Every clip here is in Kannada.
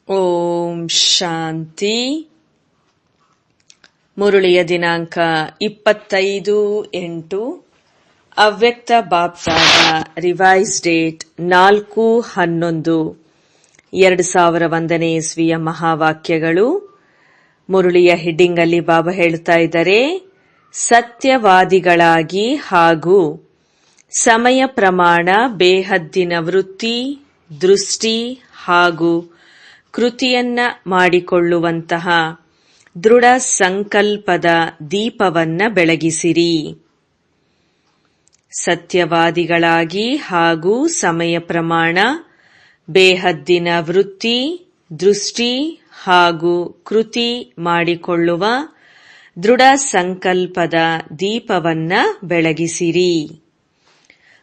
ಓಂ ಶಾಂತಿ. ಮುರುಳಿಯ ದಿನಾಂಕ 25/8. ಅವ್ಯಕ್ತ ಬಾಪ್ದಾದ ರಿವೈಸ್ ಡೇಟ್ 4/11/2001 ಇಸ್ವಿಯ ಮಹಾವಾಕ್ಯಗಳು. ಮುರುಳಿಯ ಹೆಡ್ಡಿಂಗ್ ಅಲ್ಲಿ ಬಾಬಾ ಹೇಳ್ತಾ ಇದ್ದಾರೆ, ಸತ್ಯವಾದಿಗಳಾಗಿ ಹಾಗೂ ಸಮಯ ಪ್ರಮಾಣ, ಬೇಹದ್ದಿನ ವೃತ್ತಿ, ದೃಷ್ಟಿ ಹಾಗೂ ಕೃತಿಯನ್ನ ಮಾಡಿಕೊಳ್ಳುವಂತಹ ದೃಢ ಸಂಕಲ್ಪದ ದೀಪವನ್ನ ಬೆಳಗಿಸಿರಿ. ಸತ್ಯವಾದಿಗಳಾಗಿ ಹಾಗೂ ಸಮಯ ಪ್ರಮಾಣ, ಬೇಹದ್ದಿನ ವೃತ್ತಿ, ದೃಷ್ಟಿ ಹಾಗೂ ಕೃತಿ ಮಾಡಿಕೊಳ್ಳುವ ದೃಢ ಸಂಕಲ್ಪದ ದೀಪವನ್ನ ಬೆಳಗಿಸಿರಿ.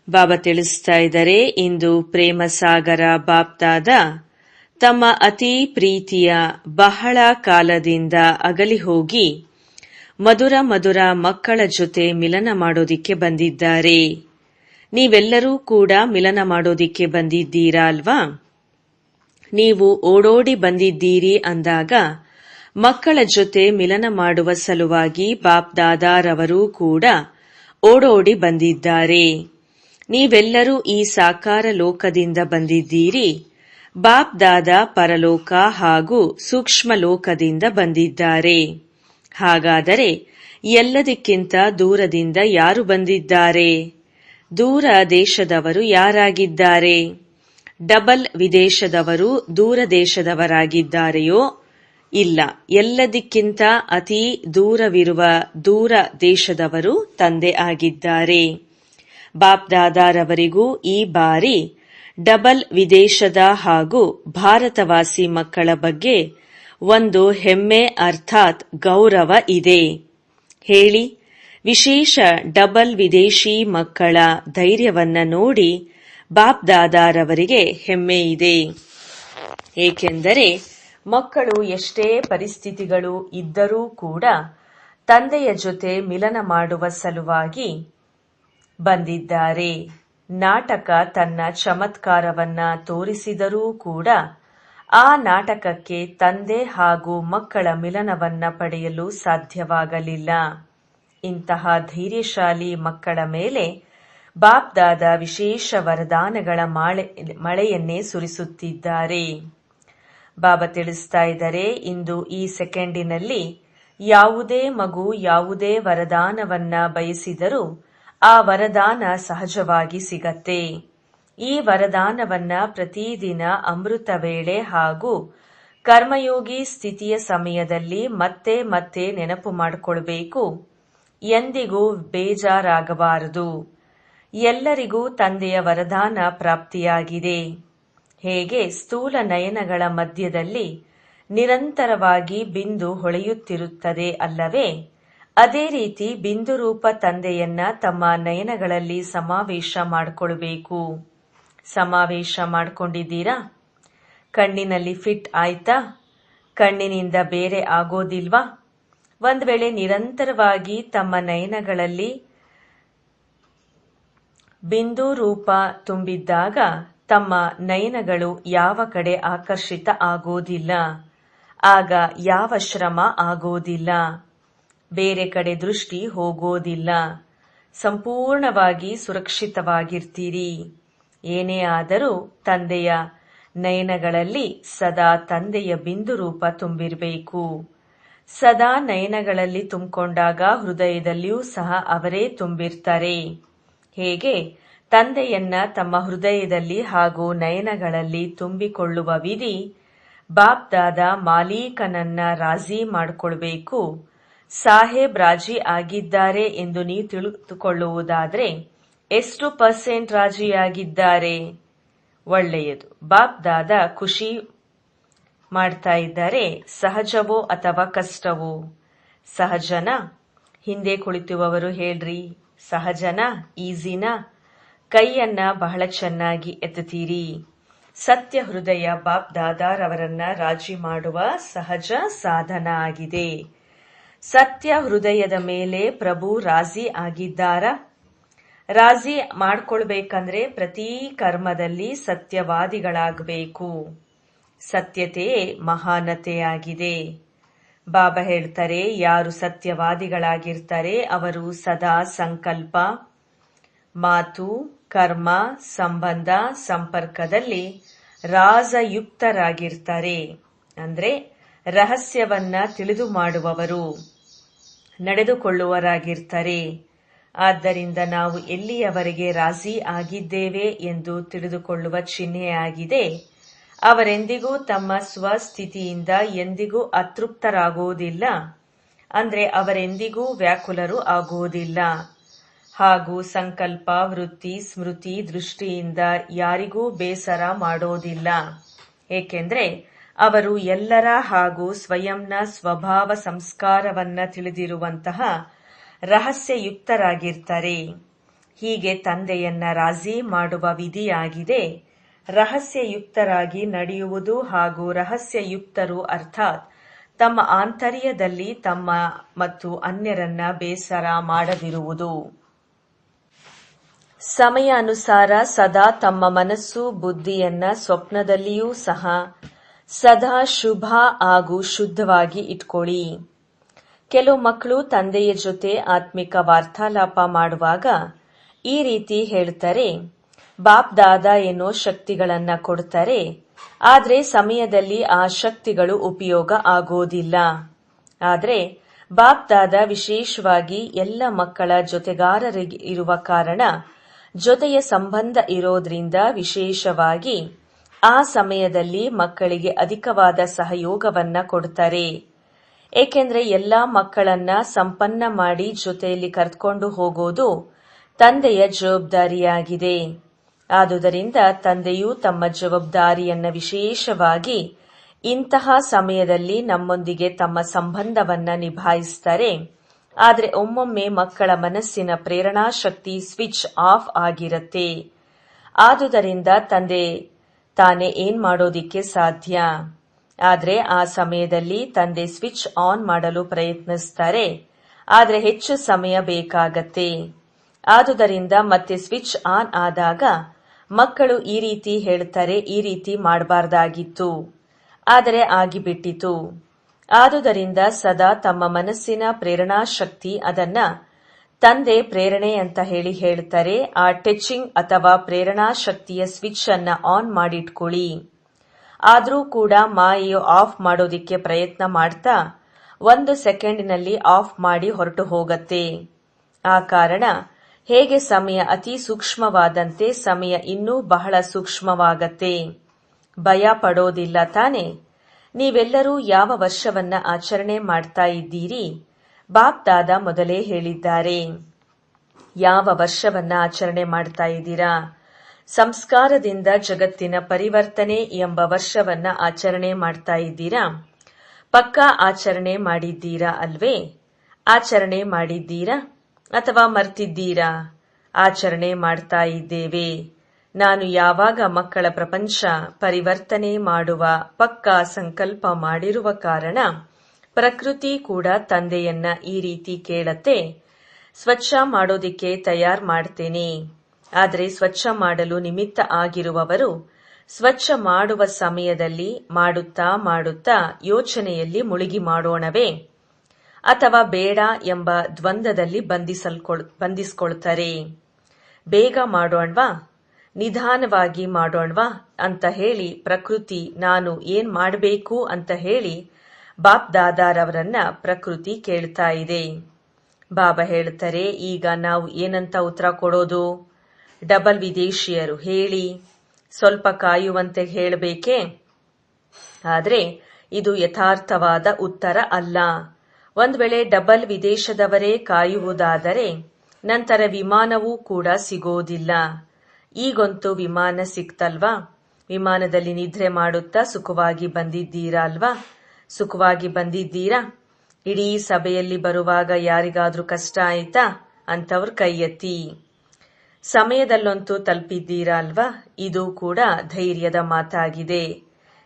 ಬಾಬಾ ತಿಳಿಸ್ತಾ ಇದ್ದಾರೆ, ಇಂದು ಪ್ರೇಮಸಾಗರ ಬಾಪ್ದಾದ ತಮ್ಮ ಅತಿ ಪ್ರೀತಿಯ ಬಹಳ ಕಾಲದಿಂದ ಅಗಲಿ ಹೋಗಿ ಮಧುರ ಮಧುರ ಮಕ್ಕಳ ಜೊತೆ ಮಿಲನ ಮಾಡೋದಿಕ್ಕೆ ಬಂದಿದ್ದಾರೆ. ನೀವೆಲ್ಲರೂ ಕೂಡ ಮಿಲನ ಮಾಡೋದಿಕ್ಕೆ ಬಂದಿದ್ದೀರಾ ಅಲ್ವಾ? ನೀವು ಓಡೋಡಿ ಬಂದಿದ್ದೀರಿ ಅಂದಾಗ ಮಕ್ಕಳ ಜೊತೆ ಮಿಲನ ಮಾಡುವ ಸಲುವಾಗಿ ಬಾಪ್ ದಾದಾರವರು ಕೂಡ ಓಡೋಡಿ ಬಂದಿದ್ದಾರೆ. ನೀವೆಲ್ಲರೂ ಈ ಸಾಕಾರ ಲೋಕದಿಂದ ಬಂದಿದ್ದೀರಿ. ಬಾಪ್ ದಾದಾ ಪರಲೋಕ ಹಾಗೂ ಸೂಕ್ಷ್ಮ ಲೋಕದಿಂದ ಬಂದಿದ್ದಾರೆ. ಹಾಗಾದರೆ ಎಲ್ಲದಕ್ಕಿಂತ ದೂರದಿಂದ ಯಾರು ಬಂದಿದ್ದಾರೆ? ದೂರ ದೇಶದವರು ಯಾರಾಗಿದ್ದಾರೆ? ಡಬಲ್ ವಿದೇಶದವರು ದೂರ ದೇಶದವರಾಗಿದ್ದಾರೆಯೋ? ಇಲ್ಲ, ಎಲ್ಲದಕ್ಕಿಂತ ಅತಿ ದೂರವಿರುವ ದೂರ ದೇಶದವರು ತಂದೆ ಆಗಿದ್ದಾರೆ. ಬಾಪ್ ದಾದಾರವರಿಗೂ ಈ ಬಾರಿ ಡಬಲ್ ವಿದೇಶದ ಹಾಗೂ ಭಾರತವಾಸಿ ಮಕ್ಕಳ ಬಗ್ಗೆ ಒಂದು ಹೆಮ್ಮೆ ಅರ್ಥಾತ್ ಗೌರವ ಇದೆ. ಹೇಳಿ, ವಿಶೇಷ ಡಬಲ್ ವಿದೇಶಿ ಮಕ್ಕಳ ಧೈರ್ಯವನ್ನ ನೋಡಿ ಬಾಪ್ ದಾದಾರವರಿಗೆ ಹೆಮ್ಮೆ ಇದೆ. ಏಕೆಂದರೆ ಮಕ್ಕಳು ಎಷ್ಟೇ ಪರಿಸ್ಥಿತಿಗಳು ಇದ್ದರೂ ಕೂಡ ತಂದೆಯ ಜೊತೆ ಮಿಲನ ಮಾಡುವ ಸಲುವಾಗಿ ಬಂದಿದ್ದಾರೆ. ನಾಟಕ ತನ್ನ ಚಮತ್ಕಾರವನ್ನ ತೋರಿಸಿದರೂ ಕೂಡ ಆ ನಾಟಕಕ್ಕೆ ತಂದೆ ಹಾಗೂ ಮಕ್ಕಳ ಮಿಲನವನ್ನ ಪಡೆಯಲು ಸಾಧ್ಯವಾಗಲಿಲ್ಲ. ಇಂತಹ ಧೈರ್ಯಶಾಲಿ ಮಕ್ಕಳ ಮೇಲೆ ಬಾಪ್ ದಾದಾ ವಿಶೇಷ ವರದಾನಗಳ ಮಳೆಯನ್ನೇ ಸುರಿಸುತ್ತಿದ್ದಾರೆ. ಬಾಬಾ ತಿಳಿಸ್ತಾ ಇದ್ದಾರೆ, ಇಂದು ಈ ಸೆಕೆಂಡಿನಲ್ಲಿ ಯಾವುದೇ ಮಗು ಯಾವುದೇ ವರದಾನವನ್ನ ಬಯಸಿದರೂ ಆ ವರದಾನ ಸಹಜವಾಗಿ ಸಿಗತ್ತೆ. ಈ ವರದಾನವನ್ನ ಪ್ರತಿದಿನ ಅಮೃತ ವೇಳೆ ಹಾಗೂ ಕರ್ಮಯೋಗಿ ಸ್ಥಿತಿಯ ಸಮಯದಲ್ಲಿ ಮತ್ತೆ ಮತ್ತೆ ನೆನಪು ಮಾಡಿಕೊಳ್ಬೇಕು. ಎಂದಿಗೂ ಬೇಜಾರಾಗಬಾರದು. ಎಲ್ಲರಿಗೂ ತಂದೆಯ ವರದಾನ ಪ್ರಾಪ್ತಿಯಾಗಿದೆ. ಹೇಗೆ ಸ್ಥೂಲ ನಯನಗಳ ಮಧ್ಯದಲ್ಲಿ ನಿರಂತರವಾಗಿ ಬಿಂದು ಹೊಳೆಯುತ್ತಿರುತ್ತದೆ ಅಲ್ಲವೇ? ಅದೇ ರೀತಿ ಬಿಂದು ರೂಪ ತಂದೆಯನ್ನ ತಮ್ಮ ನಯನಗಳಲ್ಲಿ ಸಮಾವೇಶ ಮಾಡಿಕೊಳ್ಬೇಕು. ಸಮಾವೇಶ ಮಾಡಿಕೊಂಡಿದ್ದೀರಾ? ಕಣ್ಣಿನಲ್ಲಿ ಫಿಟ್ ಆಯ್ತಾ? ಕಣ್ಣಿನಿಂದ ಬೇರೆ ಆಗೋದಿಲ್ವಾ? ಒಂದ್ ವೇಳೆ ನಿರಂತರವಾಗಿ ತಮ್ಮ ನಯನಗಳಲ್ಲಿ ಬಿಂದು ರೂಪ ತುಂಬಿದ್ದಾಗ ತಮ್ಮ ನಯನಗಳು ಯಾವ ಕಡೆ ಆಕರ್ಷಿತ ಆಗೋದಿಲ್ಲ. ಆಗ ಯಾವ ಶ್ರಮ ಆಗೋದಿಲ್ಲ, ಬೇರೆ ಕಡೆ ದೃಷ್ಟಿ ಹೋಗೋದಿಲ್ಲ. ಸಂಪೂರ್ಣವಾಗಿ ಸುರಕ್ಷಿತವಾಗಿರ್ತೀರಿ. ಏನೇ ಆದರೂ ತಂದೆಯ ನಯನಗಳಲ್ಲಿ ಸದಾ ತಂದೆಯ ಬಿಂದು ರೂಪ ತುಂಬಿರಬೇಕು. ಸದಾ ನಯನಗಳಲ್ಲಿ ತುಂಬಿಕೊಂಡಾಗ ಹೃದಯದಲ್ಲಿಯೂ ಸಹ ಅವರೇ ತುಂಬಿರ್ತಾರೆ. ಹೇಗೆ ತಂದೆಯನ್ನ ತಮ್ಮ ಹೃದಯದಲ್ಲಿ ಹಾಗೂ ನಯನಗಳಲ್ಲಿ ತುಂಬಿಕೊಳ್ಳುವ ವಿಧಿ, ಬಾಪ್ ದಾದಾ ಮಾಲೀಕನನ್ನ ರಾಜಿ ಮಾಡಿಕೊಳ್ಬೇಕು. ಸಾಹೇಬ್ ರಾಜಿ ಆಗಿದ್ದಾರೆ ಎಂದು ನೀವು ತಿಳಿದುಕೊಳ್ಳುವುದಾದ್ರೆ ಎಷ್ಟು % ರಾಜಿಯಾಗಿದ್ದಾರೆ? ಒಳ್ಳೆಯದು. ಬಾಪ್ ದಾದಾ ಖುಷಿ ಮಾಡ್ತಾ ಇದ್ದಾರೆ. ಸಹಜವೋ ಅಥವಾ ಕಷ್ಟವೋ? ಸಹಜನ? ಹಿಂದೆ ಕುಳಿತುವವರು ಹೇಳ್ರಿ, ಸಹಜನ? ಈಸಿನಾ? ಕೈಯನ್ನ ಬಹಳ ಚೆನ್ನಾಗಿ ಎತ್ತುತ್ತೀರಿ. ಸತ್ಯ ಹೃದಯ ಬಾಪ್ ದಾದಾರವರನ್ನ ರಾಜಿ ಮಾಡುವ ಸಹಜ ಸಾಧನ ಆಗಿದೆ. ಸತ್ಯ ಹೃದಯದ ಮೇಲೆ ಪ್ರಭು ರಾಜಿ ಆಗಿದ್ದಾರ? ರಾಜಿ ಮಾಡ್ಕೊಳ್ಬೇಕಂದ್ರೆ ಪ್ರತಿ ಕರ್ಮದಲ್ಲಿ ಸತ್ಯವಾದಿಗಳಾಗಬೇಕು. ಸತ್ಯತೆಯೇ ಮಹಾನತೆಯಾಗಿದೆ. ಬಾಬಾ ಹೇಳ್ತಾರೆ, ಯಾರು ಸತ್ಯವಾದಿಗಳಾಗಿರ್ತಾರೆ ಅವರು ಸದಾ ಸಂಕಲ್ಪ, ಮಾತು, ಕರ್ಮ, ಸಂಬಂಧ, ಸಂಪರ್ಕದಲ್ಲಿ ರಾಜಯುಕ್ತರಾಗಿರ್ತಾರೆ. ಅಂದ್ರೆ ರಹಸ್ಯವನ್ನ ತಿಳಿದು ಮಾಡುವವರು, ನಡೆದುಕೊಳ್ಳುವರಾಗಿರ್ತಾರೆ. ಆದ್ದರಿಂದ ನಾವು ಎಲ್ಲಿಯವರೆಗೆ ರಾಜಿ ಆಗಿದ್ದೇವೆ ಎಂದು ತಿಳಿದುಕೊಳ್ಳುವ ಚಿಹ್ನೆಯಾಗಿದೆ. ಅವರೆಂದಿಗೂ ತಮ್ಮ ಸ್ವಸ್ಥಿತಿಯಿಂದ ಎಂದಿಗೂ ಅತೃಪ್ತರಾಗುವುದಿಲ್ಲ. ಅಂದ್ರೆ ಅವರೆಂದಿಗೂ ವ್ಯಾಕುಲರು ಆಗುವುದಿಲ್ಲ. ಹಾಗೂ ಸಂಕಲ್ಪ, ವೃತ್ತಿ, ಸ್ಮೃತಿ ದೃಷ್ಟಿಯಿಂದ ಯಾರಿಗೂ ಬೇಸರ ಮಾಡೋದಿಲ್ಲ. ಏಕೆಂದ್ರೆ ಅವರು ಎಲ್ಲರ ಹಾಗೂ ಸ್ವಯಂನ ಸ್ವಭಾವ ಸಂಸ್ಕಾರವನ್ನ ತಿಳಿದಿರುವಂತಹ ರಹಸ್ಯಯುಕ್ತರಾಗಿರ್ತಾರೆ. ಹೀಗೆ ತಂದೆಯನ್ನ ರಾಜಿ ಮಾಡುವ ವಿಧಿಯಾಗಿದೆ ರಹಸ್ಯಯುಕ್ತರಾಗಿ ನಡೆಯುವುದು. ಹಾಗೂ ರಹಸ್ಯಯುಕ್ತರು ಅರ್ಥಾತ್ ತಮ್ಮ ಆಂತರ್ಯದಲ್ಲಿ ತಮ್ಮ ಮತ್ತು ಅನ್ಯರನ್ನ ಬೇಸರ ಮಾಡದಿರುವುದು. ಸಮಯ ಅನುಸಾರ ಸದಾ ತಮ್ಮ ಮನಸ್ಸು ಬುದ್ಧಿಯನ್ನ ಸ್ವಪ್ನದಲ್ಲಿಯೂ ಸಹ ಸದಾ ಶುಭ ಹಾಗೂ ಶುದ್ಧವಾಗಿ ಇಟ್ಕೊಳ್ಳಿ. ಕೆಲವು ಮಕ್ಕಳು ತಂದೆಯ ಜೊತೆ ಆತ್ಮಿಕ ವಾರ್ತಾಲಾಪ ಮಾಡುವಾಗ ಈ ರೀತಿ ಹೇಳ್ತಾರೆ, ಬಾಪ್ ದಾದಾ ಏನೋ ಶಕ್ತಿಗಳನ್ನ ಕೊಡ್ತಾರೆ, ಆದ್ರೆ ಸಮಯದಲ್ಲಿ ಆ ಶಕ್ತಿಗಳು ಉಪಯೋಗ ಆಗೋದಿಲ್ಲ. ಆದ್ರೆ ಬಾಪ್ ದಾದಾ ವಿಶೇಷವಾಗಿ ಎಲ್ಲ ಮಕ್ಕಳ ಜೊತೆಗಾರರಿಗೆ ಇರುವ ಕಾರಣ, ಜೊತೆಯ ಸಂಬಂಧ ಇರೋದ್ರಿಂದ ವಿಶೇಷವಾಗಿ ಆ ಸಮಯದಲ್ಲಿ ಮಕ್ಕಳಿಗೆ ಅಧಿಕವಾದ ಸಹಯೋಗವನ್ನ ಕೊಡ್ತಾರೆ. ಏಕೆಂದ್ರೆ ಎಲ್ಲಾ ಮಕ್ಕಳನ್ನ ಸಂಪನ್ನ ಮಾಡಿ ಜೊತೆಯಲ್ಲಿ ಕರೆದುಕೊಂಡು ಹೋಗೋದು ತಂದೆಯ ಜವಾಬ್ದಾರಿಯಾಗಿದೆ. ಆದುದರಿಂದ ತಂದೆಯು ತಮ್ಮ ಜವಾಬ್ದಾರಿಯನ್ನ ವಿಶೇಷವಾಗಿ ಇಂತಹ ಸಮಯದಲ್ಲಿ ನಮ್ಮೊಂದಿಗೆ ತಮ್ಮ ಸಂಬಂಧವನ್ನ ನಿಭಾಯಿಸ್ತಾರೆ. ಆದ್ರೆ ಒಮ್ಮೊಮ್ಮೆ ಮಕ್ಕಳ ಮನಸ್ಸಿನ ಪ್ರೇರಣಾ ಶಕ್ತಿ ಸ್ವಿಚ್ ಆಫ್ ಆಗಿರತ್ತೆ. ಆದುದರಿಂದ ತಂದೆ ತಾನೇ ಏನ್ ಮಾಡೋದಿಕ್ಕೆ ಸಾಧ್ಯ. ಆದ್ರೆ ಆ ಸಮಯದಲ್ಲಿ ತಂದೆ ಸ್ವಿಚ್ ಆನ್ ಮಾಡಲು ಪ್ರಯತ್ನಿಸ್ತಾರೆ, ಆದ್ರೆ ಹೆಚ್ಚು ಸಮಯ ಬೇಕಾಗತ್ತೆ. ಆದುದರಿಂದ ಮತ್ತೆ ಸ್ವಿಚ್ ಆನ್ ಆದಾಗ ಮಕ್ಕಳು ಈ ರೀತಿ ಹೇಳ್ತಾರೆ, ಈ ರೀತಿ ಮಾಡಬಾರ್ದಾಗಿತ್ತು, ಆದರೆ ಆಗಿಬಿಟ್ಟಿತು. ಆದುದರಿಂದ ಸದಾ ತಮ್ಮ ಮನಸ್ಸಿನ ಪ್ರೇರಣಾ ಶಕ್ತಿ ಅದನ್ನ ತಂದೆ ಪ್ರೇರಣೆ ಅಂತ ಹೇಳ್ತಾರೆ. ಆ ಟಚಿಂಗ್ ಅಥವಾ ಪ್ರೇರಣಾ ಶಕ್ತಿಯ ಸ್ವಿಚ್ ಅನ್ನ ಆನ್ ಮಾಡಿಟ್ಕೊಳ್ಳಿ. ಆದ್ರೂ ಕೂಡ ಮಾಯೆಯು ಆಫ್ ಮಾಡೋದಿಕ್ಕೆ ಪ್ರಯತ್ನ ಮಾಡ್ತಾ 1 ಸೆಕೆಂಡಿನಲ್ಲಿ ಆಫ್ ಮಾಡಿ ಹೊರಟು ಹೋಗತ್ತೆ. ಆ ಕಾರಣ ಹೇಗೆ ಸಮಯ ಅತಿ ಸೂಕ್ಷ್ಮವಾದಂತೆ ಸಮಯ ಇನ್ನೂ ಬಹಳ ಸೂಕ್ಷ್ಮವಾಗತ್ತೆ. ಭಯ ಪಡೋದಿಲ್ಲ ತಾನೆ. ನೀವೆಲ್ಲರೂ ಯಾವ ವರ್ಷವನ್ನ ಆಚರಣೆ ಮಾಡ್ತಾ ಇದ್ದೀರಿ? ಬಾಪ್ ದಾದಾ ಮೊದಲೇ ಹೇಳಿದ್ದಾರೆ. ಯಾವ ವರ್ಷವನ್ನ ಆಚರಣೆ ಮಾಡ್ತಾ ಇದ್ದೀರಾ? ಸಂಸ್ಕಾರದಿಂದ ಜಗತ್ತಿನ ಪರಿವರ್ತನೆ ಎಂಬ ವರ್ಷವನ್ನ ಆಚರಣೆ ಮಾಡ್ತಾ ಇದ್ದೀರಾ? ಪಕ್ಕಾ ಆಚರಣೆ ಮಾಡಿದ್ದೀರಾ ಅಲ್ವೇ? ಆಚರಣೆ ಮಾಡಿದ್ದೀರಾ ಅಥವಾ ಮರ್ತಿದ್ದೀರಾ? ಆಚರಣೆ ಮಾಡ್ತಾ ಇದ್ದೇವೆ. ನಾನು ಯಾವಾಗ ಮಕ್ಕಳ ಪ್ರಪಂಚ ಪರಿವರ್ತನೆ ಮಾಡುವ ಪಕ್ಕಾ ಸಂಕಲ್ಪ ಮಾಡಿರುವ ಕಾರಣ ಪ್ರಕೃತಿ ಕೂಡ ತಂದೆಯನ್ನ ಈ ರೀತಿ ಕೇಳತ್ತೆ, ಸ್ವಚ್ಛ ಮಾಡೋದಿಕ್ಕೆ ತಯಾರು ಮಾಡ್ತೇನೆ. ಆದರೆ ಸ್ವಚ್ಛ ಮಾಡಲು ನಿಮಿತ್ತ ಆಗಿರುವವರು ಸ್ವಚ್ಛ ಮಾಡುವ ಸಮಯದಲ್ಲಿ ಮಾಡುತ್ತಾ ಮಾಡುತ್ತಾ ಯೋಚನೆಯಲ್ಲಿ ಮುಳುಗಿ ಮಾಡೋಣವೇ ಅಥವಾ ಬೇಡ ಎಂಬ ದ್ವಂದ್ವದಲ್ಲಿ ಬಂಧಿಸ್ಕೊಳ್ತಾರೆ. ಬೇಗ ಮಾಡೋಣ್ವಾ, ನಿಧಾನವಾಗಿ ಮಾಡೋಣ್ವಾ ಅಂತ ಹೇಳಿ ಪ್ರಕೃತಿ ನಾನು ಏನ್ ಮಾಡಬೇಕು ಅಂತ ಹೇಳಿ ಬಾಪ್ ದಾದಾರವರನ್ನ ಪ್ರಕೃತಿ ಕೇಳ್ತಾ ಇದೆ. ಬಾಬಾ ಹೇಳ್ತಾರೆ, ಈಗ ನಾವು ಏನಂತ ಉತ್ತರ ಕೊಡೋದು? ಡಬಲ್ ವಿದೇಶಿಯರು ಹೇಳಿ, ಸ್ವಲ್ಪ ಕಾಯುವಂತೆ ಹೇಳಬೇಕೇ? ಆದ್ರೆ ಇದು ಯಥಾರ್ಥವಾದ ಉತ್ತರ ಅಲ್ಲ. ಒಂದ್ ವೇಳೆ ಡಬಲ್ ವಿದೇಶದವರೇ ಕಾಯುವುದಾದರೆ ನಂತರ ವಿಮಾನವೂ ಕೂಡ ಸಿಗೋದಿಲ್ಲ. ಈಗಂತೂ ವಿಮಾನ ಸಿಕ್ತಲ್ವಾ? ವಿಮಾನದಲ್ಲಿ ನಿದ್ರೆ ಮಾಡುತ್ತಾ ಸುಖವಾಗಿ ಬಂದಿದ್ದೀರಾ ಅಲ್ವಾ? ಸುಖವಾಗಿ ಬಂದಿದ್ದೀರಾ? ಇಡೀ ಸಭೆಯಲ್ಲಿ ಬರುವಾಗ ಯಾರಿಗಾದ್ರೂ ಕಷ್ಟ ಆಯ್ತಾ ಅಂತವ್ರು ಕೈ ಎತ್ತಿ. ಸಮಯದಲ್ಲಂತೂ ತಲುಪಿದ್ದೀರಾ ಅಲ್ವಾ? ಇದು ಕೂಡ ಧೈರ್ಯದ ಮಾತಾಗಿದೆ.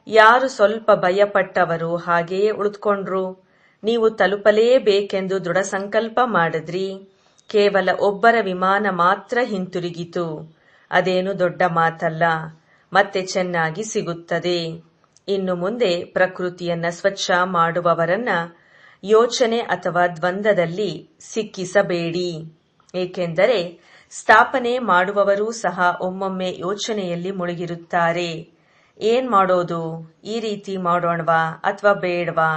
ಯಾರು ಸ್ವಲ್ಪ ಭಯಪಟ್ಟವರು ಹಾಗೆಯೇ ಉಳಿದುಕೊಂಡ್ರು. ನೀವು ತಲುಪಲೇಬೇಕೆಂದು ದೃಢ ಸಂಕಲ್ಪ ಮಾಡಿದ್ರಿ. ಕೇವಲ ಒಬ್ಬರ ವಿಮಾನ ಮಾತ್ರ ಹಿಂತಿರುಗಿತು. ಅದೇನು ದೊಡ್ಡ ಮಾತಲ್ಲ, ಮತ್ತೆ ಚೆನ್ನಾಗಿ ಸಿಗುತ್ತದೆ. ಇನ್ನು ಮುಂದೆ ಪ್ರಕೃತಿಯನ್ನ ಸ್ವಚ್ಛ ಮಾಡುವವರನ್ನ ಯೋಚನೆ ಅಥವಾ ದ್ವಂದ್ವದಲ್ಲಿ ಸಿಕ್ಕಿಸಬೇಡಿ. ಏಕೆಂದರೆ ಸ್ಥಾಪನೆ ಮಾಡುವವರೂ ಸಹ ಒಮ್ಮೊಮ್ಮೆ ಯೋಚನೆಯಲ್ಲಿ ಮುಳುಗಿರುತ್ತಾರೆ. ಏನ್ ಮಾಡೋದು, ಈ ರೀತಿ ಮಾಡೋಣವಾ ಅಥವಾ ಬೇಡವಾ,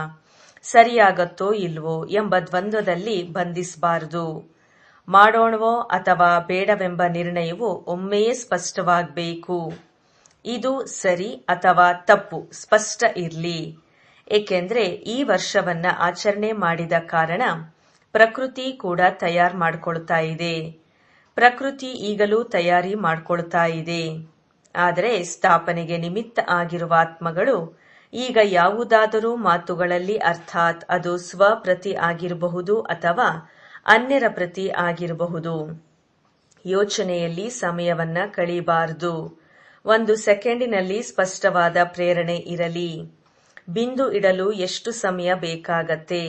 ಸರಿಯಾಗತ್ತೋ ಇಲ್ವೋ ಎಂಬ ದ್ವಂದ್ವದಲ್ಲಿ ಬಂಧಿಸಬಾರದು. ಮಾಡೋಣವೋ ಅಥವಾ ಬೇಡವೆಂಬ ನಿರ್ಣಯವು ಒಮ್ಮೆಯೇ ಸ್ಪಷ್ಟವಾಗಬೇಕು. ಇದು ಸರಿ ಅಥವಾ ತಪ್ಪು ಸ್ಪಷ್ಟ ಇರ್ಲಿ. ಏಕೆಂದ್ರೆ ಈ ವರ್ಷವನ್ನ ಆಚರಣೆ ಮಾಡಿದ ಕಾರಣ ಪ್ರಕೃತಿ ಕೂಡ ತಯಾರು ಮಾಡ್ಕೊಳ್ತಾ ಇದೆ. ಪ್ರಕೃತಿ ಈಗಲೂ ತಯಾರಿ ಮಾಡ್ಕೊಳ್ತಾ ಇದೆ. ಆದರೆ ಸ್ಥಾಪನೆಗೆ ನಿಮಿತ್ತ ಆಗಿರುವ ಆತ್ಮಗಳು ಈಗ ಯಾವುದಾದರೂ ಮಾತುಗಳಲ್ಲಿ, ಅರ್ಥಾತ್ ಅದು ಸ್ವಪ್ರತಿ ಆಗಿರಬಹುದು ಅಥವಾ ಅನ್ಯರ ಪ್ರತಿ ಆಗಿರಬಹುದು, ಯೋಚನೆಯಲ್ಲಿ ಸಮಯವನ್ನ ಕಳೀಬಾರದು. 1 ಸೆಕೆಂಡಿನಲ್ಲಿ ಸ್ಪಷ್ಟವಾದ ಪ್ರೇರಣೆ ಇರಲಿ. ಬಿಂದು ಇಡಲು ಎಷ್ಟು ಸಮಯ ಬೇಕಾಗತ್ತೆ?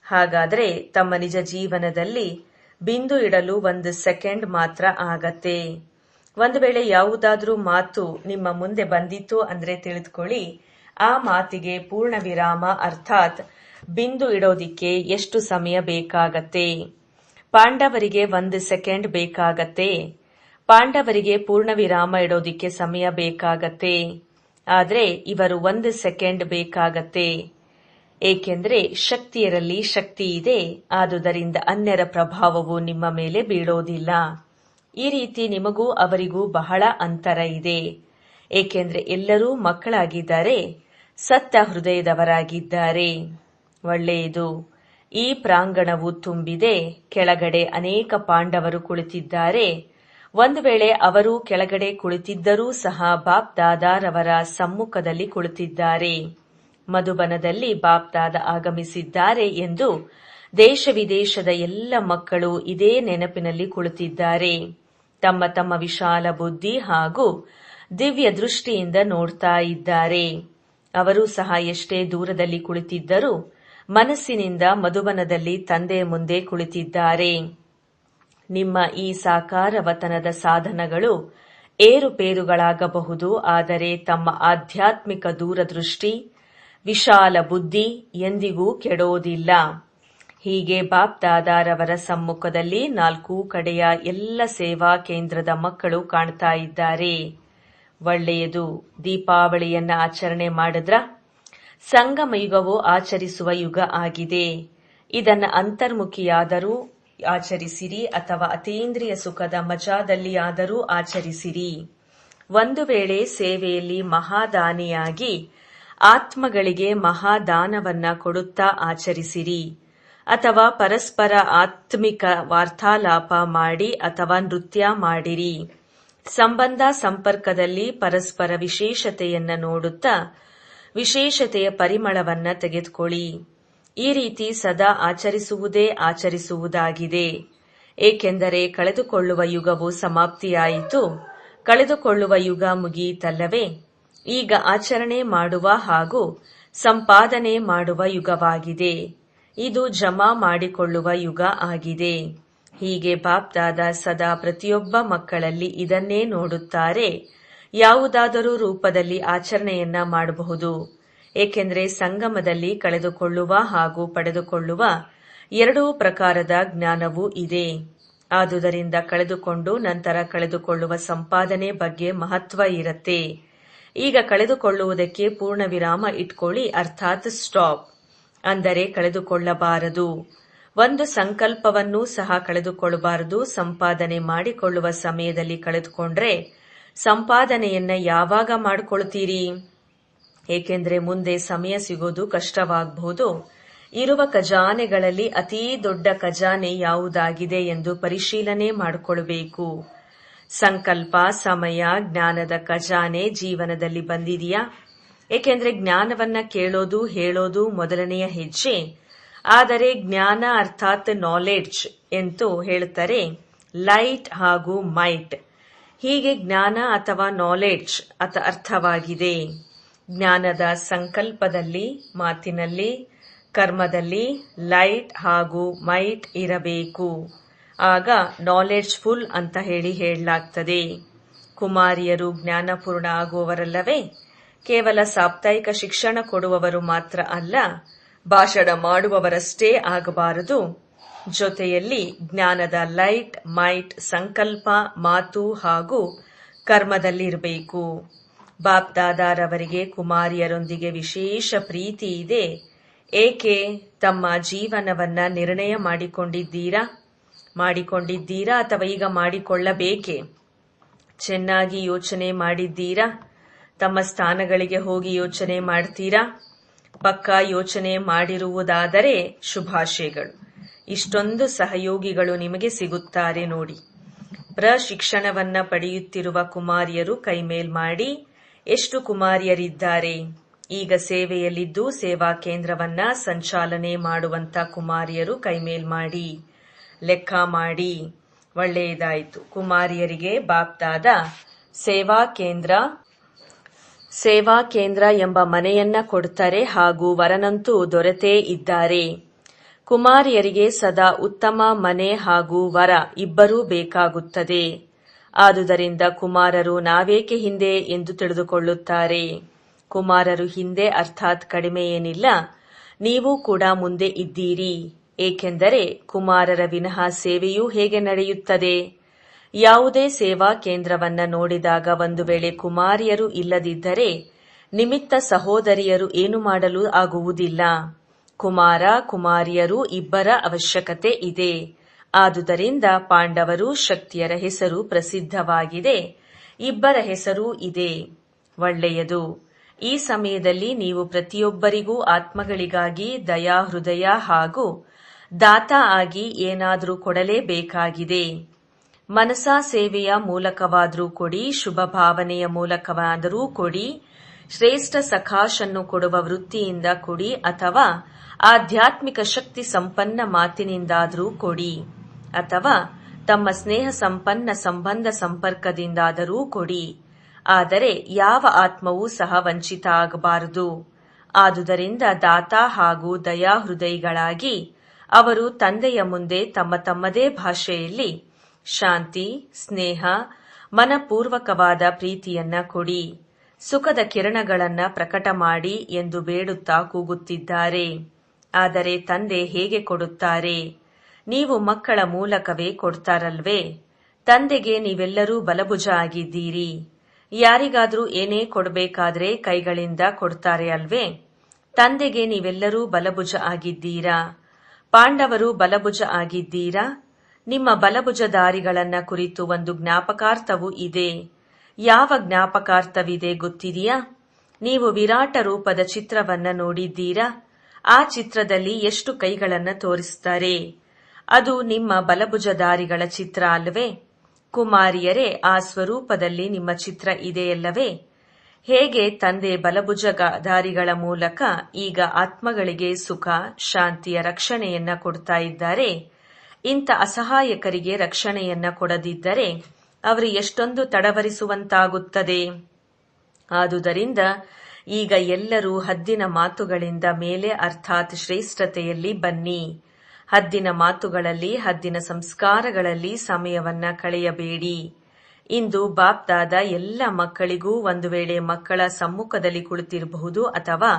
ಹಾಗಾದ್ರೆ ತಮ್ಮ ನಿಜ ಜೀವನದಲ್ಲಿ ಬಿಂದು ಇಡಲು 1 ಸೆಕೆಂಡ್ ಮಾತ್ರ ಆಗತ್ತೆ. ಒಂದು ವೇಳೆ ಯಾವುದಾದ್ರೂ ಮಾತು ನಿಮ್ಮ ಮುಂದೆ ಬಂದಿತ್ತು ಅಂದ್ರೆ ತಿಳಿದುಕೊಳ್ಳಿ, ಆ ಮಾತಿಗೆ ಪೂರ್ಣ ವಿರಾಮ ಅರ್ಥಾತ್ ಬಿಂದು ಇಡೋದಿಕ್ಕೆ ಎಷ್ಟು ಸಮಯ ಬೇಕಾಗತ್ತೆ? ಪಾಂಡವರಿಗೆ 1 ಸೆಕೆಂಡ್ ಬೇಕಾಗತ್ತೆ. ಪಾಂಡವರಿಗೆ ಪೂರ್ಣ ವಿರಾಮ ಇಡೋದಿಕ್ಕೆ ಸಮಯ ಬೇಕಾಗತ್ತೆ. ಆದ್ರೆ ಇವರು 1 ಸೆಕೆಂಡ್ ಬೇಕಾಗತ್ತೆ. ಏಕೆಂದ್ರೆ ಶಕ್ತಿಯರಲ್ಲಿ ಶಕ್ತಿ ಇದೆ. ಆದುದರಿಂದ ಅನ್ಯರ ಪ್ರಭಾವವು ನಿಮ್ಮ ಮೇಲೆ ಬೀಳೋದಿಲ್ಲ. ಈ ರೀತಿ ನಿಮಗೂ ಅವರಿಗೂ ಬಹಳ ಅಂತರ ಇದೆ. ಏಕೆಂದ್ರೆ ಎಲ್ಲರೂ ಮಕ್ಕಳಾಗಿದ್ದಾರೆ, ಸತ್ತ ಹೃದಯದವರಾಗಿದ್ದಾರೆ. ಒಳ್ಳೆಯದು. ಈ ಪ್ರಾಂಗಣವು ತುಂಬಿದೆ. ಕೆಳಗಡೆ ಅನೇಕ ಪಾಂಡವರು ಕುಳಿತಿದ್ದಾರೆ. ಒಂದು ವೇಳೆ ಅವರು ಕೆಳಗಡೆ ಕುಳಿತಿದ್ದರೂ ಸಹ ಬಾಪ್ ದಾದಾರವರ ಸಮ್ಮುಖದಲ್ಲಿ ಕುಳಿತಿದ್ದಾರೆ. ಮಧುಬನದಲ್ಲಿ ಬಾಪ್ ದಾದ ಆಗಮಿಸಿದ್ದಾರೆ ಎಂದು ದೇಶ ವಿದೇಶದ ಎಲ್ಲ ಮಕ್ಕಳು ಇದೇ ನೆನಪಿನಲ್ಲಿ ಕುಳಿತಿದ್ದಾರೆ. ತಮ್ಮ ತಮ್ಮ ವಿಶಾಲ ಬುದ್ಧಿ ಹಾಗೂ ದಿವ್ಯ ದೃಷ್ಟಿಯಿಂದ ನೋಡ್ತಾ ಇದ್ದಾರೆ. ಅವರು ಸಹ ಎಷ್ಟೇ ದೂರದಲ್ಲಿ ಕುಳಿತಿದ್ದರೂ ಮನಸ್ಸಿನಿಂದ ಮಧುಬನದಲ್ಲಿ ತಂದೆಯ ಮುಂದೆ ಕುಳಿತಿದ್ದಾರೆ. ನಿಮ್ಮ ಈ ಸಾಕಾರವತನದ ಸಾಧನಗಳು ಏರುಪೇರುಗಳಾಗಬಹುದು. ಆದರೆ ತಮ್ಮ ಆಧ್ಯಾತ್ಮಿಕ ದೂರದೃಷ್ಟಿ, ವಿಶಾಲ ಬುದ್ಧಿ ಎಂದಿಗೂ ಕೆಡೋದಿಲ್ಲ. ಹೀಗೆ ಬಾಪ್ ದಾದಾರವರ ಸಮ್ಮುಖದಲ್ಲಿ 4 ಕಡೆಯ ಎಲ್ಲ ಸೇವಾ ಕೇಂದ್ರದ ಮಕ್ಕಳು ಕಾಣ್ತಾ ಇದ್ದಾರೆ. ಒಳ್ಳೆಯದು. ದೀಪಾವಳಿಯನ್ನ ಆಚರಣೆ ಮಾಡಿದ್ರ? ಸಂಗಮ ಯುಗವು ಆಚರಿಸುವ ಯುಗ ಆಗಿದೆ. ಇದನ್ನ ಅಂತರ್ಮುಖಿಯಾದರೂ ಆಚರಿಸಿರಿ ಅಥವಾ ಅತೀಂದ್ರಿಯ ಸುಖದ ಮಜಾದಲ್ಲಿಯಾದರೂ ಆಚರಿಸಿರಿ. ಒಂದು ವೇಳೆ ಸೇವೆಯಲ್ಲಿ ಮಹಾದಾನಿಯಾಗಿ ಆತ್ಮಗಳಿಗೆ ಮಹಾದಾನವನ್ನ ಕೊಡುತ್ತಾ ಆಚರಿಸಿರಿ ಅಥವಾ ಪರಸ್ಪರ ಆತ್ಮಿಕ ವಾರ್ತಾಲಾಪ ಮಾಡಿ ಅಥವಾ ನೃತ್ಯ ಮಾಡಿರಿ. ಸಂಬಂಧ ಸಂಪರ್ಕದಲ್ಲಿ ಪರಸ್ಪರ ವಿಶೇಷತೆಯನ್ನ ನೋಡುತ್ತಾ ವಿಶೇಷತೆಯ ಪರಿಮಳವನ್ನ ತೆಗೆದುಕೊಳ್ಳಿ. ಈ ರೀತಿ ಸದಾ ಆಚರಿಸುವುದೇ ಆಚರಿಸುವುದಾಗಿದೆ. ಏಕೆಂದರೆ ಕಳೆದುಕೊಳ್ಳುವ ಯುಗವು ಸಮಾಪ್ತಿಯಾಯಿತು. ಕಳೆದುಕೊಳ್ಳುವ ಯುಗ ಮುಗಿಯಿತಲ್ಲವೇ? ಈಗ ಆಚರಣೆ ಮಾಡುವ ಹಾಗೂ ಸಂಪಾದನೆ ಮಾಡುವ ಯುಗವಾಗಿದೆ. ಇದು ಜಮಾ ಮಾಡಿಕೊಳ್ಳುವ ಯುಗ ಆಗಿದೆ. ಹೀಗೆ ಬಾಪ್ ದಾದಾ ಸದಾ ಪ್ರತಿಯೊಬ್ಬ ಮಕ್ಕಳಲ್ಲಿ ಇದನ್ನೇ ನೋಡುತ್ತಾರೆ. ಯಾವುದಾದರೂ ರೂಪದಲ್ಲಿ ಆಚರಣೆಯನ್ನ ಮಾಡಬಹುದು. ಏಕೆಂದರೆ ಸಂಗಮದಲ್ಲಿ ಕಳೆದುಕೊಳ್ಳುವ ಹಾಗೂ ಪಡೆದುಕೊಳ್ಳುವ 2 ಪ್ರಕಾರದ ಜ್ಞಾನವೂ ಇದೆ. ಆದುದರಿಂದ ಕಳೆದುಕೊಂಡು ನಂತರ ಕಳೆದುಕೊಳ್ಳುವ ಸಂಪಾದನೆ ಬಗ್ಗೆ ಮಹತ್ವ ಇರತ್ತೆ. ಈಗ ಕಳೆದುಕೊಳ್ಳುವುದಕ್ಕೆ ಪೂರ್ಣ ವಿರಾಮ ಇಟ್ಕೊಳ್ಳಿ, ಅರ್ಥಾತ್ ಸ್ಟಾಪ್. ಅಂದರೆ ಕಳೆದುಕೊಳ್ಳಬಾರದು. ಒಂದು ಸಂಕಲ್ಪವನ್ನೂ ಸಹ ಕಳೆದುಕೊಳ್ಳಬಾರದು. ಸಂಪಾದನೆ ಮಾಡಿಕೊಳ್ಳುವ ಸಮಯದಲ್ಲಿ ಕಳೆದುಕೊಂಡ್ರೆ ಸಂಪಾದನೆಯನ್ನ ಯಾವಾಗ ಮಾಡಿಕೊಳ್ತೀರಿ? ಏಕೆಂದ್ರೆ ಮುಂದೆ ಸಮಯ ಸಿಗೋದು ಕಷ್ಟವಾಗಬಹುದು. ಇರುವ ಖಜಾನೆಗಳಲ್ಲಿ ಅತೀ ದೊಡ್ಡ ಖಜಾನೆ ಯಾವುದಾಗಿದೆ ಎಂದು ಪರಿಶೀಲನೆ ಮಾಡಿಕೊಳ್ಳಬೇಕು. ಸಂಕಲ್ಪ, ಸಮಯ, ಜ್ಞಾನದ ಖಜಾನೆ ಜೀವನದಲ್ಲಿ ಬಂದಿದೆಯಾ? ಏಕೆಂದ್ರೆ ಜ್ಞಾನವನ್ನ ಕೇಳೋದು ಹೇಳೋದು ಮೊದಲನೆಯ ಹೆಜ್ಜೆ. ಆದರೆ ಜ್ಞಾನ ಅರ್ಥಾತ್ ನಾಲೆಡ್ಜ್ ಎಂದು ಹೇಳುತ್ತಾರೆ, ಲೈಟ್ ಹಾಗೂ ಮೈಟ್. ಹೀಗೆ ಜ್ಞಾನ ಅಥವಾ ನಾಲೆಡ್ಜ್ ಅರ್ಥವಾಗಿದೆ. ಜ್ಞಾನದ ಸಂಕಲ್ಪದಲ್ಲಿ, ಮಾತಿನಲ್ಲಿ, ಕರ್ಮದಲ್ಲಿ ಲೈಟ್ ಹಾಗೂ ಮೈಟ್ ಇರಬೇಕು. ಆಗ ನಾಲೆಡ್ಜ್ ಫುಲ್ ಅಂತ ಹೇಳಲಾಗ್ತದೆ. ಕುಮಾರಿಯರು ಜ್ಞಾನಪೂರ್ಣ ಆಗುವವರಲ್ಲವೇ? ಕೇವಲ ಸಾಪ್ತಾಹಿಕ ಶಿಕ್ಷಣ ಕೊಡುವವರು ಮಾತ್ರ ಅಲ್ಲ, ಭಾಷಣ ಮಾಡುವವರಷ್ಟೇ ಆಗಬಾರದು. ಜೊತೆಯಲ್ಲಿ ಜ್ಞಾನದ ಲೈಟ್, ಮೈಟ್, ಸಂಕಲ್ಪ, ಮಾತು ಹಾಗೂ ಕರ್ಮದಲ್ಲಿರಬೇಕು. ಬಾಪ್ ದಾದಾರವರಿಗೆ ಕುಮಾರಿಯರೊಂದಿಗೆ ವಿಶೇಷ ಪ್ರೀತಿ ಇದೆ. ಏಕೆ? ತಮ್ಮ ಜೀವನವನ್ನ ನಿರ್ಣಯ ಮಾಡಿಕೊಂಡಿದ್ದೀರಾ ಅಥವಾ ಈಗ ಮಾಡಿಕೊಳ್ಳಬೇಕೆ? ಚೆನ್ನಾಗಿ ಯೋಚನೆ ಮಾಡಿದ್ದೀರಾ? ತಮ್ಮ ಸ್ಥಾನಗಳಿಗೆ ಹೋಗಿ ಯೋಚನೆ ಮಾಡ್ತೀರಾ? ಪಕ್ಕಾ ಯೋಚನೆ ಮಾಡಿರುವುದಾದರೆ ಶುಭಾಶಯಗಳು. ಇಷ್ಟೊಂದು ಸಹಯೋಗಿಗಳು ನಿಮಗೆ ಸಿಗುತ್ತಾರೆ ನೋಡಿ. ಪ್ರಶಿಕ್ಷಣವನ್ನ ಪಡೆಯುತ್ತಿರುವ ಕುಮಾರಿಯರು ಕೈಮೇಲ್ ಮಾಡಿ. ಎಷ್ಟು ಕುಮಾರಿಯರಿದ್ದಾರೆ? ಈಗ ಸೇವೆಯಲ್ಲಿದ್ದು ಸೇವಾ ಕೇಂದ್ರವನ್ನ ಸಂಚಾಲನೆ ಮಾಡುವಂತ ಕುಮಾರಿಯರು ಕೈಮೇಲ್ ಮಾಡಿ. ಲೆಕ್ಕ ಮಾಡಿ. ಒಳ್ಳೆಯದಾಯಿತು. ಕುಮಾರಿಯರಿಗೆ ಬಾಪ್ದಾದ ಸೇವಾ ಕೇಂದ್ರ ಎಂಬ ಮನೆಯನ್ನ ಕೊಡ್ತಾರೆ ಹಾಗೂ ವರನಂತೂ ದೊರೆತೇ ಇದ್ದಾರೆ. ಕುಮಾರಿಯರಿಗೆ ಸದಾ ಉತ್ತಮ ಮನೆ ಹಾಗೂ ವರ ಇಬ್ಬರೂ ಬೇಕಾಗುತ್ತದೆ. ಆದುದರಿಂದ ಕುಮಾರರು ನಾವೇಕೆ ಹಿಂದೆ ಎಂದು ತಿಳಿದುಕೊಳ್ಳುತ್ತಾರೆ. ಕುಮಾರರು ಹಿಂದೆ ಅರ್ಥಾತ್ ಕಡಿಮೆ ಏನಿಲ್ಲ, ನೀವು ಕೂಡ ಮುಂದೆ ಇದ್ದೀರಿ. ಏಕೆಂದರೆ ಕುಮಾರರ ವಿನಃ ಸೇವೆಯೂ ಹೇಗೆ ನಡೆಯುತ್ತದೆ? ಯಾವುದೇ ಸೇವಾ ಕೇಂದ್ರವನ್ನ ನೋಡಿದಾಗ ಒಂದು ವೇಳೆ ಕುಮಾರಿಯರು ಇಲ್ಲದಿದ್ದರೆ ನಿಮಿತ್ತ ಸಹೋದರಿಯರು ಏನು ಮಾಡಲು ಆಗುವುದಿಲ್ಲ. ಕುಮಾರ ಕುಮಾರಿಯರು ಇಬ್ಬರ ಅವಶ್ಯಕತೆ ಇದೆ. ಆದುದರಿಂದ ಪಾಂಡವರು ಶಕ್ತಿಯರ ಹೆಸರು ಪ್ರಸಿದ್ಧವಾಗಿದೆ. ಇಬ್ಬರ ಹೆಸರೂ ಇದೆ. ಒಳ್ಳೆಯದು. ಈ ಸಮಯದಲ್ಲಿ ನೀವು ಪ್ರತಿಯೊಬ್ಬರಿಗೂ ಆತ್ಮಗಳಿಗಾಗಿ ದಯಾ ಹೃದಯ ಹಾಗೂ ದಾತ ಆಗಿ ಏನಾದರೂ ಕೊಡಲೇಬೇಕಾಗಿದೆ. ಮನಸಾ ಸೇವೆಯ ಮೂಲಕವಾದರೂ ಕೊಡಿ, ಶುಭ ಭಾವನೆಯ ಮೂಲಕವಾದರೂ ಕೊಡಿ, ಶ್ರೇಷ್ಠ ಸಖಾಶನ್ನು ಕೊಡುವ ವೃತ್ತಿಯಿಂದ ಕೊಡಿ, ಅಥವಾ ಆಧ್ಯಾತ್ಮಿಕ ಶಕ್ತಿ ಸಂಪನ್ನ ಮಾತಿನಿಂದಾದರೂ ಕೊಡಿ, ಅಥವಾ ತಮ್ಮ ಸ್ನೇಹ ಸಂಪನ್ನ ಸಂಬಂಧ ಸಂಪರ್ಕದಿಂದಾದರೂ ಕೊಡಿ. ಆದರೆ ಯಾವ ಆತ್ಮವೂ ಸಹ ವಂಚಿತ ಆಗಬಾರದು. ಆದುದರಿಂದ ದಾತ ಹಾಗೂ ದಯಾ ಹೃದಯಿಗಳಾಗಿ ಅವರು ತಂದೆಯ ಮುಂದೆ ತಮ್ಮದೇ ಭಾಷೆಯಲ್ಲಿ ಶಾಂತಿ, ಸ್ನೇಹ, ಮನಪೂರ್ವಕವಾದ ಪ್ರೀತಿಯನ್ನ ಕೊಡಿ, ಸುಖದ ಕಿರಣಗಳನ್ನ ಪ್ರಕಟ ಮಾಡಿ ಎಂದು ಬೇಡುತ್ತಾ ಕೂಗುತ್ತಿದ್ದಾರೆ. ಆದರೆ ತಂದೆ ಹೇಗೆ ಕೊಡುತ್ತಾರೆ? ನೀವು ಮಕ್ಕಳ ಮೂಲಕವೇ ಕೊಡ್ತಾರಲ್ವೇ? ತಂದೆಗೆ ನೀವೆಲ್ಲರೂ ಬಲಭುಜ ಆಗಿದ್ದೀರಿ. ಯಾರಿಗಾದ್ರೂ ಏನೇ ಕೊಡಬೇಕಾದ್ರೆ ಕೈಗಳಿಂದ ಕೊಡ್ತಾರೆ ಅಲ್ವೇ? ತಂದೆಗೆ ನೀವೆಲ್ಲರೂ ಬಲಭುಜ ಆಗಿದ್ದೀರಾ. ಪಾಂಡವರು ಬಲಭುಜ ಆಗಿದ್ದೀರಾ. ನಿಮ್ಮ ಬಲಭುಜಧಾರಿಗಳನ್ನ ಕುರಿತು ಒಂದು ಜ್ಞಾಪಕಾರ್ಥವೂ ಇದೆ. ಯಾವ ಜ್ಞಾಪಕಾರ್ಥವಿದೆ ಗೊತ್ತಿದೆಯಾ? ನೀವು ವಿರಾಟ ರೂಪದ ಚಿತ್ರವನ್ನ ನೋಡಿದ್ದೀರಾ. ಆ ಚಿತ್ರದಲ್ಲಿ ಎಷ್ಟು ಕೈಗಳನ್ನ ತೋರಿಸುತ್ತಾರೆ? ಅದು ನಿಮ್ಮ ಬಲಭುಜಧಾರಿಗಳ ಚಿತ್ರ ಅಲ್ಲವೇ? ಕುಮಾರಿಯರೇ, ಆ ಸ್ವರೂಪದಲ್ಲಿ ನಿಮ್ಮ ಚಿತ್ರ ಇದೆಯಲ್ಲವೇ? ಹೇಗೆ ತಂದೆ ಬಲಭುಜಧಾರಿಗಳ ಮೂಲಕ ಈಗ ಆತ್ಮಗಳಿಗೆ ಸುಖ, ಶಾಂತಿಯ ರಕ್ಷಣೆಯನ್ನ ಕೊಡ್ತಾ ಇದ್ದಾರೆ. ಇಂಥ ಅಸಹಾಯಕರಿಗೆ ರಕ್ಷಣೆಯನ್ನ ಕೊಡದಿದ್ದರೆ ಅವರು ಎಷ್ಟೊಂದು ತಡವರಿಸುವಂತಾಗುತ್ತದೆ. ಆದುದರಿಂದ ಈಗ ಎಲ್ಲರೂ ಹದ್ದಿನ ಮಾತುಗಳಿಂದ ಮೇಲೆ ಅರ್ಥಾತ್ ಶ್ರೇಷ್ಠತೆಯಲ್ಲಿ ಬನ್ನಿ. ಹದ್ದಿನ ಮಾತುಗಳಲ್ಲಿ, ಹದ್ದಿನ ಸಂಸ್ಕಾರಗಳಲ್ಲಿ ಸಮಯವನ್ನ ಕಳೆಯಬೇಡಿ. ಇಂದು ಬಾಪ್ದಾದ ಎಲ್ಲ ಮಕ್ಕಳಿಗೂ ಒಂದು ವೇಳೆ ಮಕ್ಕಳ ಸಮ್ಮುಖದಲ್ಲಿ ಕುಳಿತಿರಬಹುದು, ಅಥವಾ